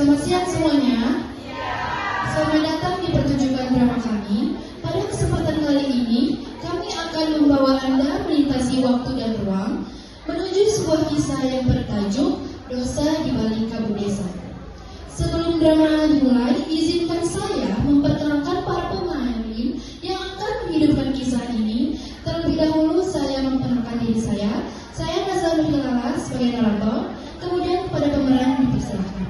Selamat siang semuanya. Selamat datang di pertunjukan drama kami. Pada kesempatan kali ini, kami akan membawa Anda melintasi waktu dan ruang menuju sebuah kisah yang bertajuk Dosa di Balik Kabut Desa. Sebelum drama dimulai, izinkan saya memperkenalkan para pemain yang akan menghidupkan kisah ini. Terlebih dahulu saya memperkenalkan diri saya. Saya Nazarul Hilala sebagai narator. Kemudian kepada pemeran dipersilakan.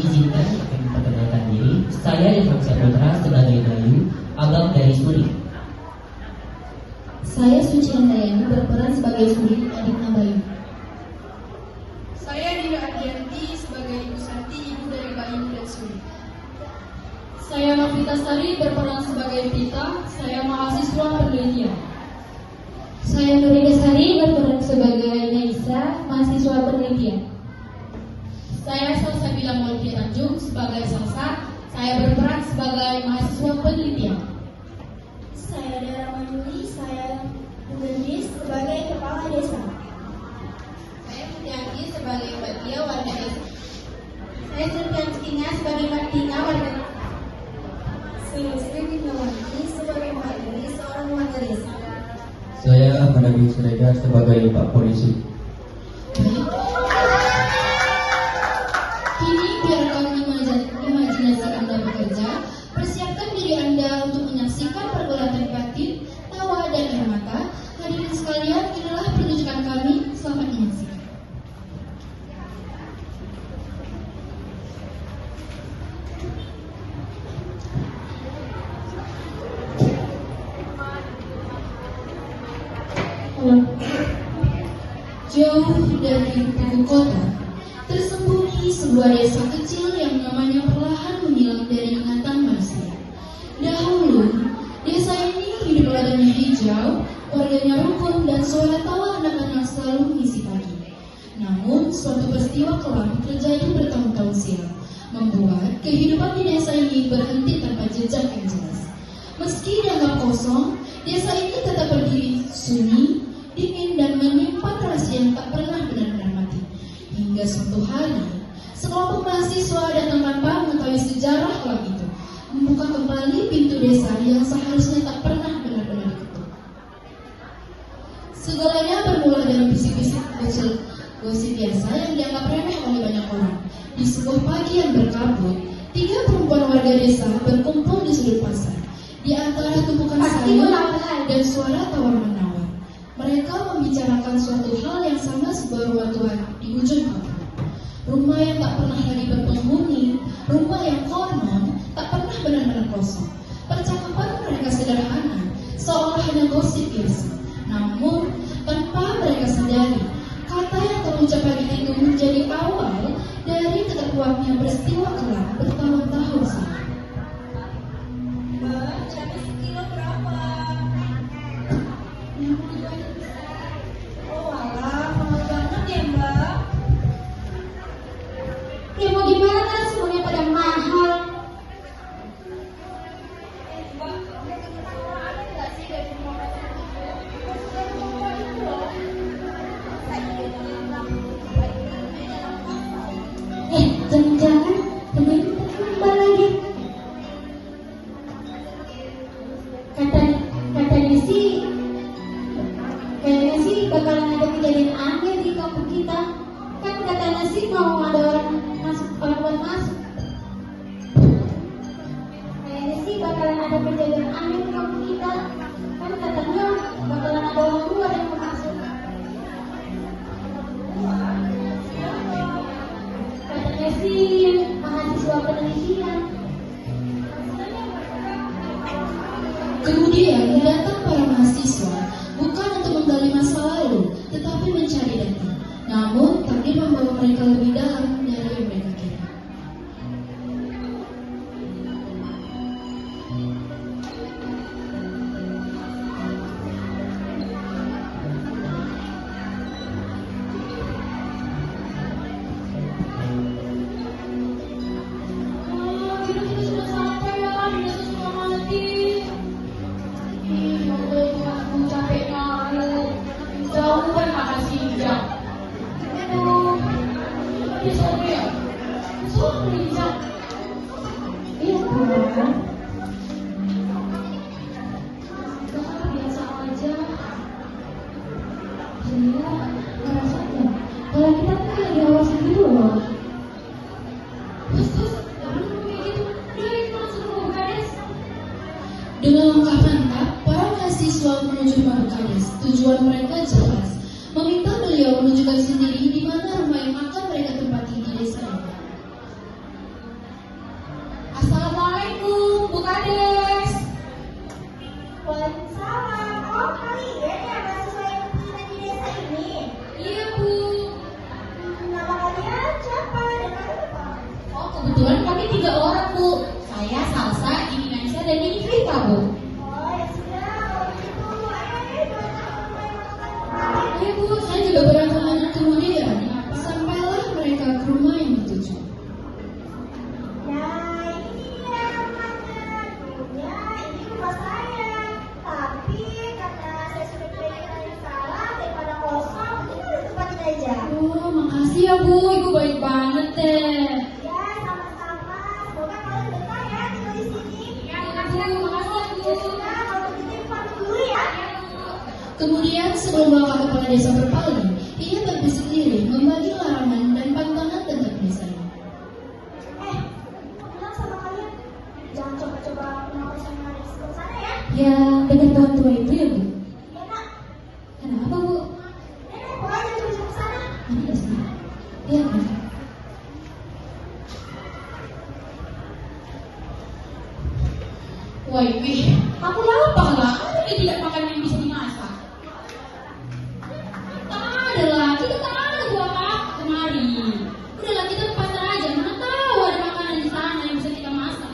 Izinkan kami memperkenalkan diri. Saya Irfan Putra sebagai Bayu, abang dari Suri. Saya Suci Handayani berperan sebagai Suri, adiknya Bayu. Saya Dina Ardianti sebagai Ibu Santi, ibu dari Bayu dan Suri. Saya Novita Sari berperan sebagai Pita. Saya mahasiswa penelitian. Saya Nurida Sari berperan sebagai Naisa, mahasiswa penelitian. Saya Salsabila Maulvi Tanjung sebagai Salsa. Saya berperan sebagai mahasiswa penelitian. Saya Dara Manjuli, saya Gendis sebagai kepala desa. Saya Putianti sebagai Mbak Tia, warga desa. Saya Sylvian Tina sebagai Mbak Tina, warga desa. Saya Sri Windawati sebagai Mbak Diri, seorang warga desa. Saya Ahmad Abi Siregar sebagai Pak Polisi. Kini biarkan imajinasi Anda bekerja. Persiapkan diri Anda untuk menyaksikan pergulatan batin, tawa dan air mata. Hadirin sekalian, inilah pertunjukan kami. Selamat menyaksikan. Jauh dari ibu kota, tersembunyi sebuah desa kecil yang namanya perlahan menghilang dari ingatan manusia. Dahulu, desa ini hidup ladangnya hijau, warganya rukun dan suara tawa anak-anak selalu mengisi pagi. Namun, suatu peristiwa kelam terjadi bertahun-tahun silam, membuat kehidupan di desa ini berhenti tanpa jejak yang jelas. Meski dianggap kosong, desa ini tetap berdiri sunyi, dingin dan menyimpan rahasia yang tak pernah benar-benar mati. Hingga suatu hari, sekelompok mahasiswa datang tanpa mengetahui sejarah kelam itu, membuka kembali pintu desa yang seharusnya tak pernah benar-benar diketuk. Segalanya bermula dengan bisik-bisik gosip biasa yang dianggap remeh oleh banyak orang. Di sebuah pagi yang berkabut, 3 perempuan warga desa berkumpul di sudut pasar. Di antara tumpukan sayur dan suara tawar-menawar, mereka membicarakan suatu hal yang sama sebuah rumah tua di ujung kota. Rumah yang tak pernah lagi berpenghuni, rumah yang konon tak pernah benar-benar kosong. Percakapan mereka sederhana, seolah hanya gosip biasa. Namun, tanpa mereka sadari, kata yang terucap pagi itu menjadi awal dari keterkuatnya peristiwa kelam bertahun-tahun silam. Mbak, cabai sekilo berapa? Oh alah, mahal banget ya Mbak. Ya mau gimana, semuanya pada mahal. Mbak, ada nggak sih dari rumah Jangan-jangan temen Mbak lagi. Katanya sih, kayaknya sih bakalan ada kejadian aneh di kampung kita. Kan katanya sih mau ada orang buat masuk. Kayaknya sih bakalan ada kejadian aneh di kampung kita. Kan katanya bakalan ada orang luar yang mau masuk. Katanya sih mahasiswa penelitian. Kemudian datang para mahasiswa, bukan untuk menggali masa lalu, tetapi mencari data. Namun, takdir membawa mereka lebih dalam dari yang mereka kira. Dengan langkah mantap, para mahasiswa menuju rumah Bukades. Tujuan mereka jelas, meminta beliau menunjukkan sendiri di mana rumah yang akan mereka tempati di desa ini. Assalamualaikum, Bu Kades. Waalaikumsalam. Oh, kalian ya mahasiswa yang tinggal di desa ini? Iya, Bu. Nama kalian siapa dan kalian apa? Oh, kebetulan kami 3 orang, Bu. Saya, Salsa, ini Naisa, dan ini Vita, Bu. Oh, ya sudah. Kalau begitu, makan. Iya Bu, saya juga berangkat kemudian sampailah mereka ke rumah yang dituju. Nah, ini dia rumahnya. Dulunya ini rumah saya. Tapi karena saya sudah belajar yang salah daripada kosong, ini udah tempatin aja. Oh, makasih ya Bu, Ibu baik banget deh. Ya, sama-sama. Semoga kalian betah ya tinggal di sini. Ya, makasih, Bu. Ya sudah, kalau begitu pamit dulu ya. Kemudian sebelum bapak kepala desa berpaling, ia berbisik diri membagi larangan dan pantangan tentang desanya. Aku bilang sama kalian, jangan coba-coba melakukan yang ada di sebelah sana ya. Ya, dengan tuan tua itu ya Bu. Ya nak, Kenapa Bu? nenek pokoknya jangan coba-coba ke sana. Ini di sini. Iya kan? Wah, ini aku lapar lah. Ini tidak makan yang bisa dimasak. Tak ada lah, kita tak ada buat apa kemari. Udahlah, kita ke pasar aja. Mana tahu ada makanan di sana yang bisa kita masak.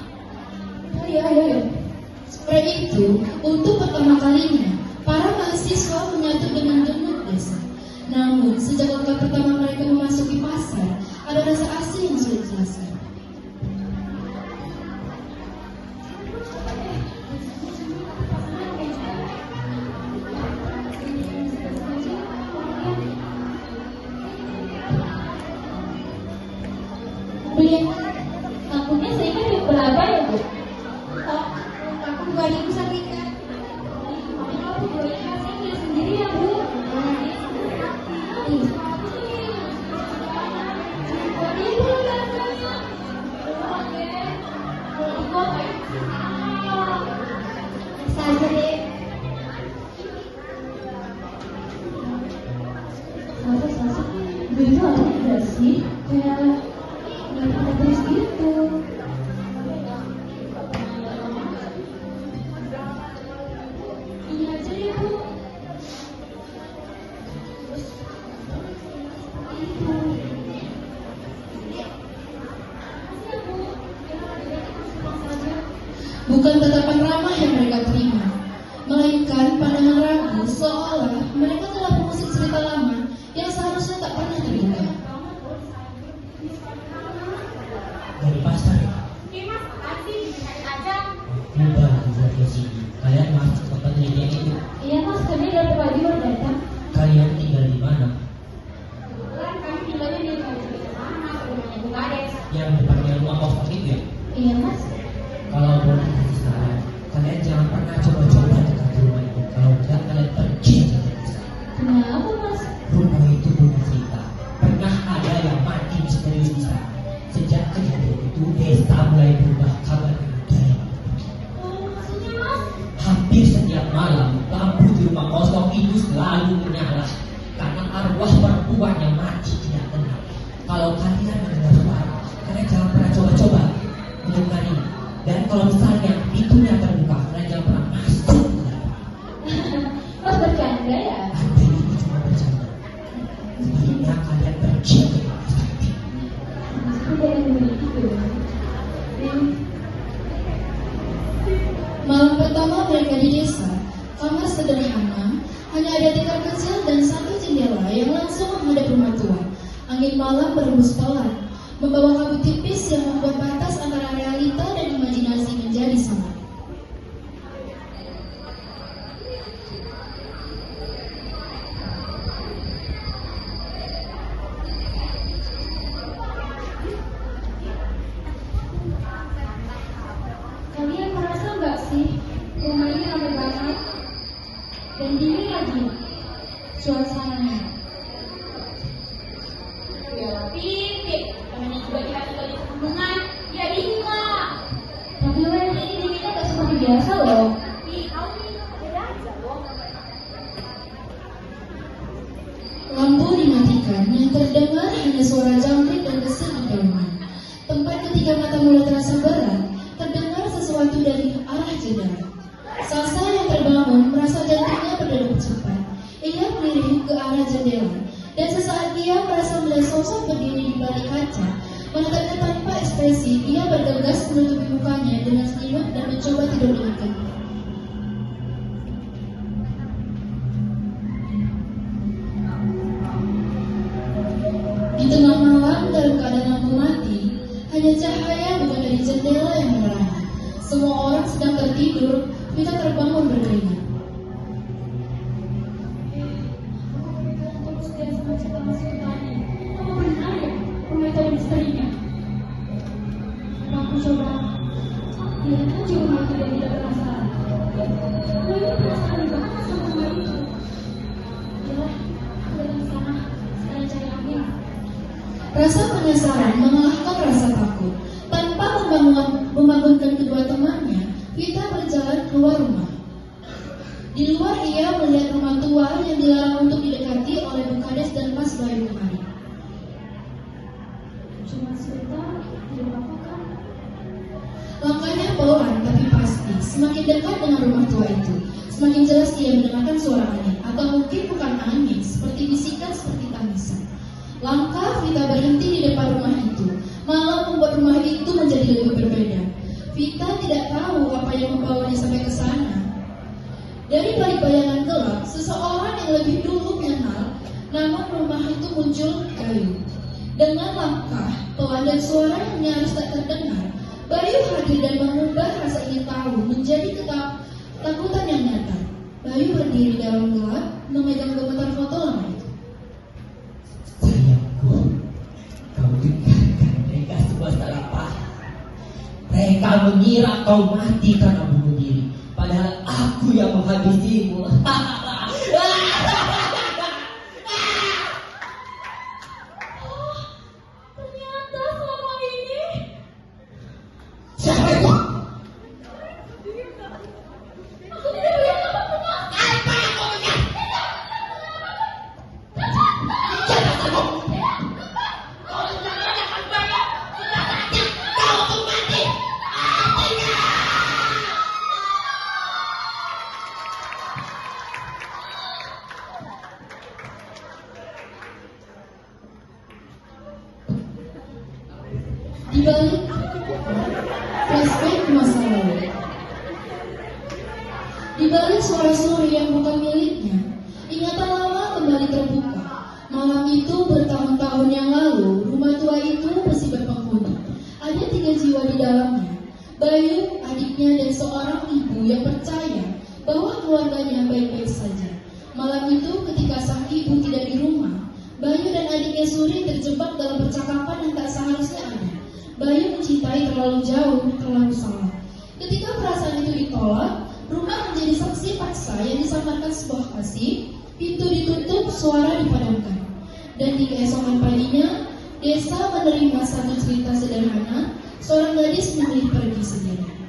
Oh iya, iya, iya. Seperti itu, untuk pertama kalinya, para mahasiswa menyatu dengan gemuk desa. Namun, sejak langkah pertama mereka memasuki pasar, ada rasa asing yang sulit dijelaskan. Beli takutnya saya kan berapa ya, Bu? Aku 2.000 Sarika. Aku boleh kasih beli sendiri ya, Bu. Saja deh. Salsa, gue itu ada enggak sih? Kayak nggak pada terus gitu. Ini aja ya, Bu. Bukan tatapan ramah yang mereka terima, melainkan pandangan ragu seolah mereka telah mengusik cerita lama yang seharusnya tak pernah terbuka. Dari pasar ya? Oke, Mas. Kasih aja. Udah, buat ke sini. Kalian masuk ke penelitian itu. Iya, Mas. Kami dari pagi baru datang. Kalian tinggal di mana? Kebetulan kami tinggalnya di sana, rumahnya Bu Kades. Yang depannya rumah kosong itu ya? Iya, Mas. Kalau boleh kasih saran, kalian jangan pernah coba-coba dekat rumah itu. Kalau enggak, kalian pergi dari sana. Kenapa, Mas? Rumah itu punya cerita. Pernah ada yang mati misterius di sana. Sejak kejadian itu, desa mulai berubah kabar budaya. Maksudnya, Mas? Hampir setiap malam, lampu di rumah kosong itu selalu menyala. Karena arwah perempuan yang mati tidak tenang. Kalau kalian mendengar suara, kalian jangan pernah coba-coba mendengar ini. Dan kalau misalnya pintunya terbuka, kalian jangan pernah masuk ke dalam. Mas bercanda ya? Anda ini cuma bercanda. Sebaiknya kalian pergi ke rumah sakit. Tidak ada begitu. Malam pertama mereka di desa, kamar sederhana, hanya ada tikar kecil dan satu jendela yang langsung menghadap rumah tua. Angin malam berhembus pelan, membawa kabut tipis yang membuat batas antara realita dan imajinasi menjadi samar. Kalian merasa nggak sih rumah ini ramai banget dan dingin lagi suasananya? Ya, pipit. Namanya juga kita tinggal di pegunungan, ya dingin lah. Tapi ini dinginnya nggak seperti biasa loh. ada suara jangkrik dan desir di dalam. Tempat ketika mata mulai terasa berat, terdengar sesuatu dari arah jendela. Salsa yang terbangun merasa jantungnya berdebar cepat. Ia melirik ke arah jendela, dan sesaat ia merasa melihat sosok berdiri di balik kaca. Matanya tanpa ekspresi, ia bergegas menutupi mukanya dengan selimut dan mencoba tidur dengan tenang. Di tengah malam dalam keadaan lampu mati, hanya cahaya bukan dari jendela yang menerangi. Semua orang sedang tertidur, Vita terbangun berkeringat. Aku coba lihat aja rumah itu dan tidak penasaran. Ini penasaran banget sama rumah itu. Ya, aku datang sana, sekarang cari angin. Rasa penasaran mengalahkan rasa takut. Tanpa membangunkan kedua temannya, Vita berjalan keluar rumah. Di luar ia melihat rumah tua yang dilarang untuk didekati oleh Bu Kades dan Mas Bayu kemarin. Cuma sebentar, tidak apa-apa kan? Langkahnya pelan tapi pasti. Semakin dekat dengan rumah tua itu, semakin jelas dia mendengarkan suara angin, atau mungkin bukan angin, seperti bisikan, seperti tangisan. Langkah Vita berhenti di depan rumah itu, malah membuat rumah itu menjadi lebih berbeda. Vita tidak tahu apa yang membawanya sampai ke sana. Dari balik bayangan gelap, seseorang yang lebih dulu mengenal, namun rumah itu muncul Bayu. Dengan langkah, pelan dan suara yang nyaris tak terdengar, Bayu hadir dan mengubah rasa ingin tahu menjadi ketakutan yang nyata. Bayu berdiri dalam gelap, memegang gemetar foto lama itu. Sayangku, kau dengarkan mereka semua salah paham. Mereka mengira kau mati karena bunuh diri, padahal aku yang menghabisimu. Ternyata selama ini Siapa itu? aku tidak melihat apapun. Apa yang kau lihat? Kau jangan akan bayar. Sudah mati. Kau pun mati. Di balik flashback masa lalu, di balik suara-suara yang bukan miliknya, ingatan lama kembali terbuka. Malam itu bertahun-tahun yang lalu, rumah tua itu masih berpenghuni. Ada 3 jiwa di dalamnya, Bayu, adiknya, dan seorang ibu yang percaya bahwa keluarganya baik-baik saja. Malam itu ketika sang ibu tidak di rumah, Bayu dan adiknya Suri terjebak dalam percakapan yang tak seharusnya ada. Bayu mencintai terlalu jauh, terlalu salah. Ketika perasaan itu ditolak, rumah menjadi saksi paksa yang disamarkan sebuah kasih. Pintu ditutup, suara dipadamkan. Dan di keesokan paginya, desa menerima satu cerita sederhana. Seorang gadis memilih pergi sendiri.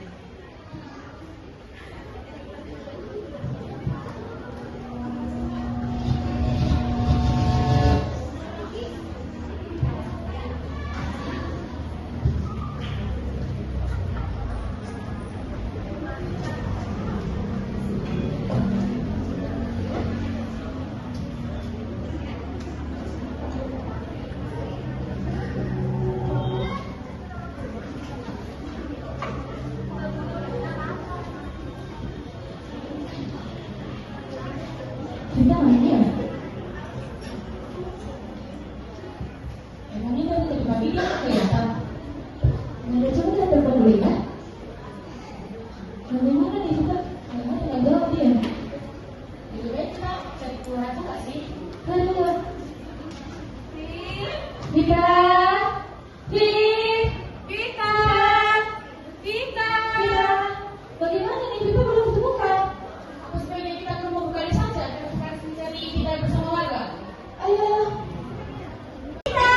Kita main ya? Emangnya dari tadi pagi dia nggak kelihatan? Nggak ada, coba lihat telepon dulu ya. Bagaimana nih kita? Bagaimana nggak jawab dia? Lebih baik kita cari keluar aja nggak sih? Kan keluar. Vita, Vita, bagaimana nih Vita belum ditemukan? Apa sebaiknya kita ke rumah buka saja dan mencari Vita bersama warga? Ayo. Vita,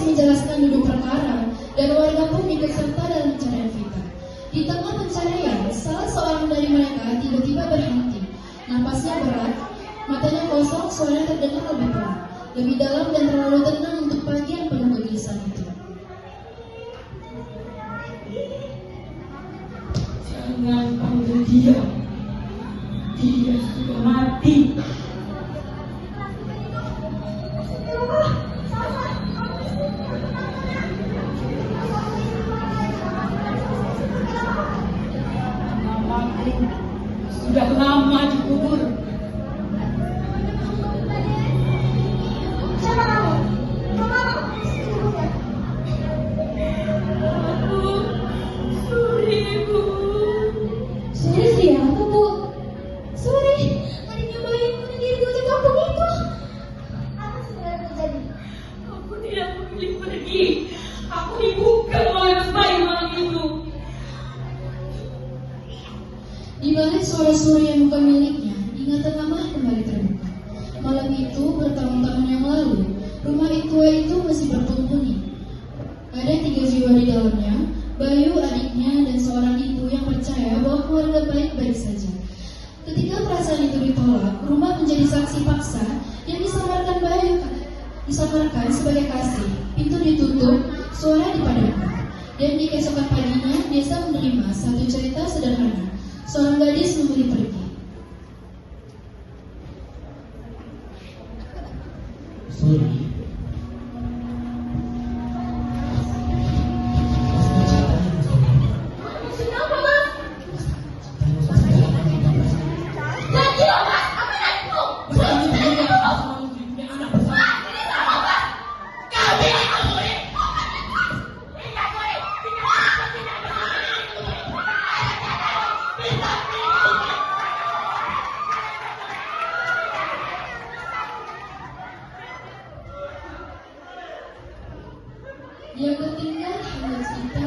menjelaskan duduk perkara dan warga pun ikut serta dalam pencarian Vita. Di tengah pencarian, salah seorang dari mereka tiba-tiba berhenti. Napasnya berat, matanya kosong, suara terdengar lebih pelan, lebih dalam dan terlalu tenang untuk pagi yang penuh kegelisahan itu. Jangan panggil dia. Dia sudah mati. Namaku sudah lama dikubur. Siapa kamu? Mama, sesungguhnya. Aku Suri, Bu. Suri siapa, Bu? Suri, adiknya bayi yang menyendiri di ujung kampung itu. Apa sebenarnya terjadi? Aku tidak memilih pergi. Aku dibuka oleh bayi malam itu. Di balik suara Suri yang bukan miliknya, ingatan lama kembali terbuka. Malam itu, bertahun-tahun yang lalu, rumah itu masih berpenghuni. Ada 3 jiwa di dalamnya, Bayu, adiknya, dan seorang ibu yang percaya bahwa keluarga baik-baik saja. Ketika perasaan itu ditolak, rumah menjadi saksi paksa yang disamarkan disamarkan sebagai kasih. Pintu ditutup, suara dipadamkan. Dan di keesokan paginya, desa menerima satu cerita sederhana. Seorang gadis memilih pergi. Suri. Maksudnya apa, Mas? Janji loh, Mas. Apa nantiku? Yang tertinggal hanya cerita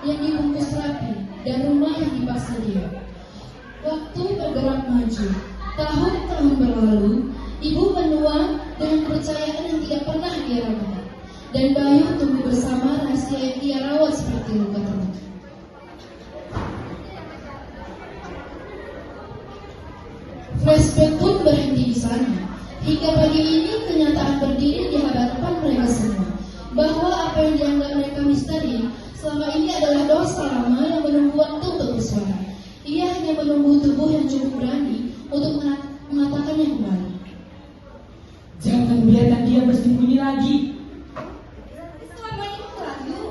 yang dibungkus rapi dan rumah yang dipaksa dia. Waktu bergerak maju, tahun-tahun berlalu, ibu menua dengan kepercayaan yang tidak pernah dia ragukan. Dan Bayu tumbuh bersama rahasia yang dia rawat seperti luka terbuka. Flashback pun berhenti di sana. Hingga pagi ini kenyataan berdiri di hadapan mereka semua. Bahwa apa yang dianggap mereka misteri selama ini adalah dosa lama yang menunggu waktu untuk bersuara. Ia hanya menunggu tubuh yang cukup berani untuk mengatakannya kembali. Jangan biarkan dia bersembunyi lagi. Selama ini ragu.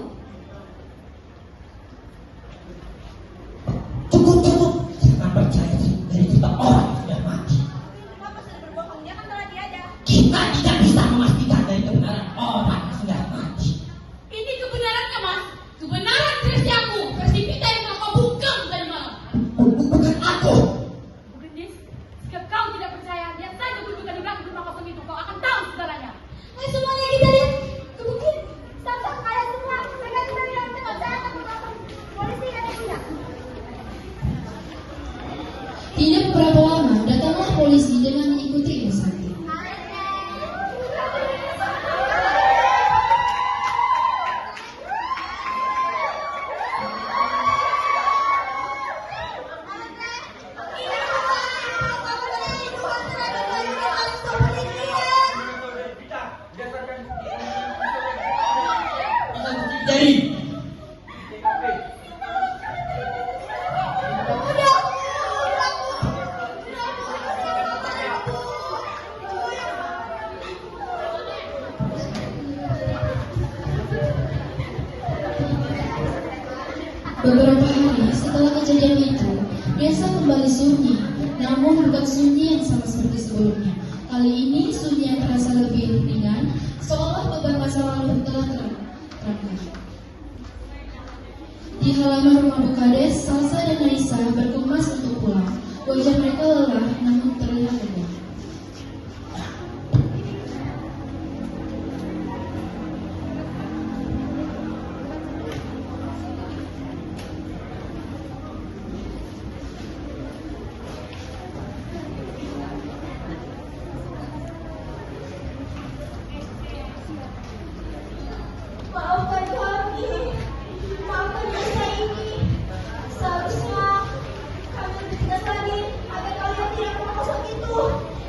Cukup. Jangan percaya dari kita orang yang sudah mati. Kenapa sudah berbohong? Dia kan telah diajak. Kita tidak bisa memastikan dari kebenaran orang yang sudah mati. Ini kebenarannya, Mas. Kebenaran versi aku. Versi Vita yang telah kau bungkam tadi malam. Bukan aku. Bu Gendis, jika kau tidak percaya, lihat saja gundukan di belakang rumah kosong itu. Kau akan tahu segalanya. Ayo semuanya kita lihat ke bukit. Sama-sama kalian semua. Mereka kita bilang tempat saya akan mengatakan polisi kan tidak. Tidak berapa lama, datanglah polisi dengan mengikuti Isanti. Jadi Beberapa hari setelah kejadian itu, desa kembali sunyi, namun bukan sunyi yang sama seperti sebelumnya. Kali ini sunyi yang terasa lebih ringan, seolah beban masa lalu telah terangkat. Di halaman rumah Bukades, Salsa dan Naisa berkemas untuk pulang. Wajah mereka lelah, namun terlihat tegar.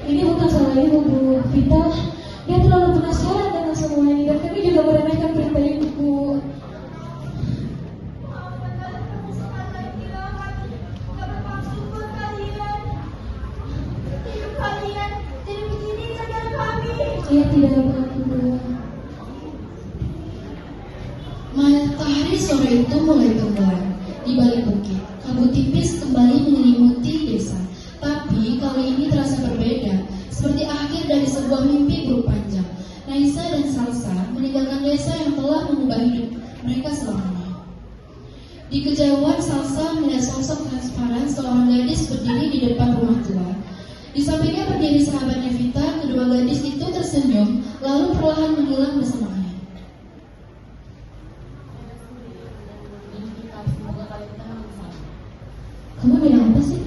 Ini bukan salah ibu, Bu Vita. Dia terlalu penasaran dengan semua ini dan kami juga meremehkan berita itu, Bu. Iya, tidak apa-apa, Bu. Matahari sore itu mulai tenggelam di balik bukit. Kabut tipis kembali menyelimuti desa. Tapi kali ini terasa berbeda, seperti akhir dari sebuah mimpi buruk panjang. Naisa dan Salsa meninggalkan desa yang telah mengubah hidup mereka selamanya. Di kejauhan Salsa melihat sosok transparan seorang gadis berdiri di depan rumah tua. Di sampingnya berdiri sahabatnya Vita. Kedua gadis itu tersenyum, lalu perlahan menghilang bersama angin. Kamu bilang apa sih?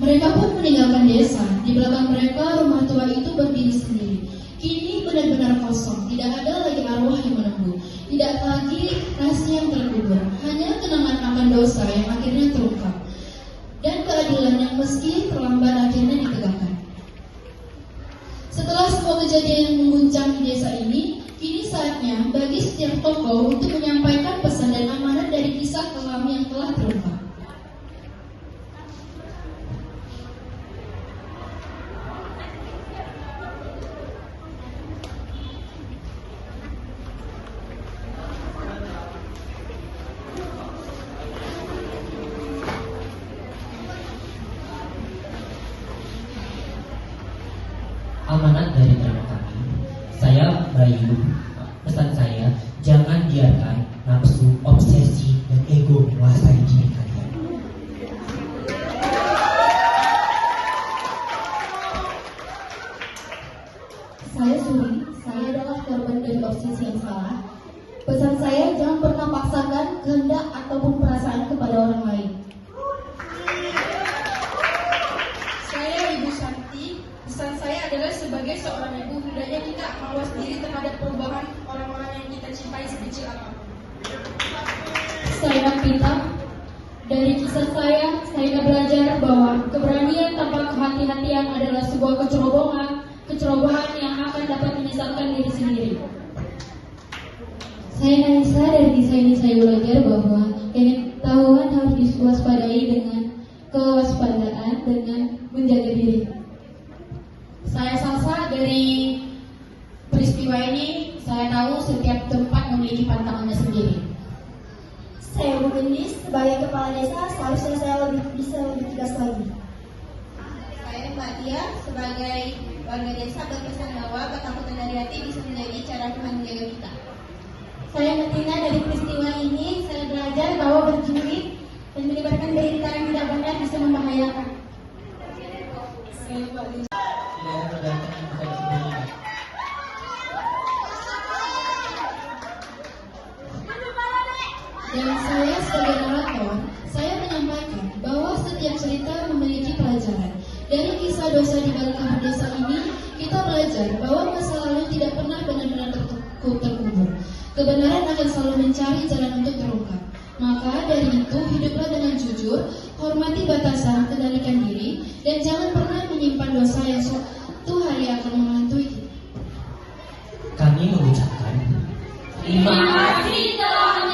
Mereka pun meninggalkan desa. Di belakang mereka rumah tua itu berdiri sendiri. Kini benar-benar kosong. Tidak ada lagi arwah yang menunggu. Tidak lagi rahasia yang terkubur. Hanya kenangan akan dosa yang akhirnya terungkap. Dan keadilan yang meski terlambat akhirnya ditegakkan. Setelah semua kejadian yang mengguncang di desa ini, kini saatnya bagi setiap tokoh untuk menyampaikan pesan dan amanat dari kisah kelam yang telah terungkap. Amanat dari anak kami, saya Bayu. Pesan saya, jangan biarkan nafsu, obsesi, dan ego menguasai diri kalian. Saya Suri, saya adalah korban dari obsesi yang salah. Pesan saya, jangan pernah paksakan kehendak ataupun perasaan kepada orang lain. Saya Ibu Santi. Pesan saya adalah sebagai seorang ibu, hendaknya kita mawas diri terhadap perubahan orang-orang yang kita cintai sekecil apapun. Saya Vita. Dari kisah saya belajar bahwa keberanian tanpa kehati-hatian adalah sebuah kecerobohan yang akan dapat menyesatkan diri sendiri. Saya Naisa. Dari kisah ini saya belajar bahwa pengetahuan harus diwaspadai dengan kewaspadaan dengan menjaga diri. Saya Salsa. Dari peristiwa ini saya tahu setiap tempat memiliki pantangannya sendiri. Saya Bu Gendis, sebagai kepala desa seharusnya saya bisa lebih tegas lagi. Saya Mbak Tia, sebagai warga desa berpesan bahwa ketakutan dari hati bisa menjadi cara Tuhan menjaga kita. Saya Martina. Dari peristiwa ini saya belajar bahwa berjudi dan melibatkan berita yang tidak benar bisa membahayakan. Saya Mbak Lia. Tidak ada kebaikan yang bisa disembunyikan. Dan saya sebagai narator, saya menyampaikan bahwa setiap cerita memiliki pelajaran. Dari kisah dosa di balik kabut desa ini, kita belajar bahwa masa lalu tidak pernah benar-benar terkubur. Kebenaran akan selalu mencari jalan untuk terungkap. Maka dari itu, hiduplah dengan jujur, hormati batasan, kendalikan diri, dan jangan pernah menyimpan dosa yang suatu hari akan menghantui kita. Kami mengucapkan terima kasih telah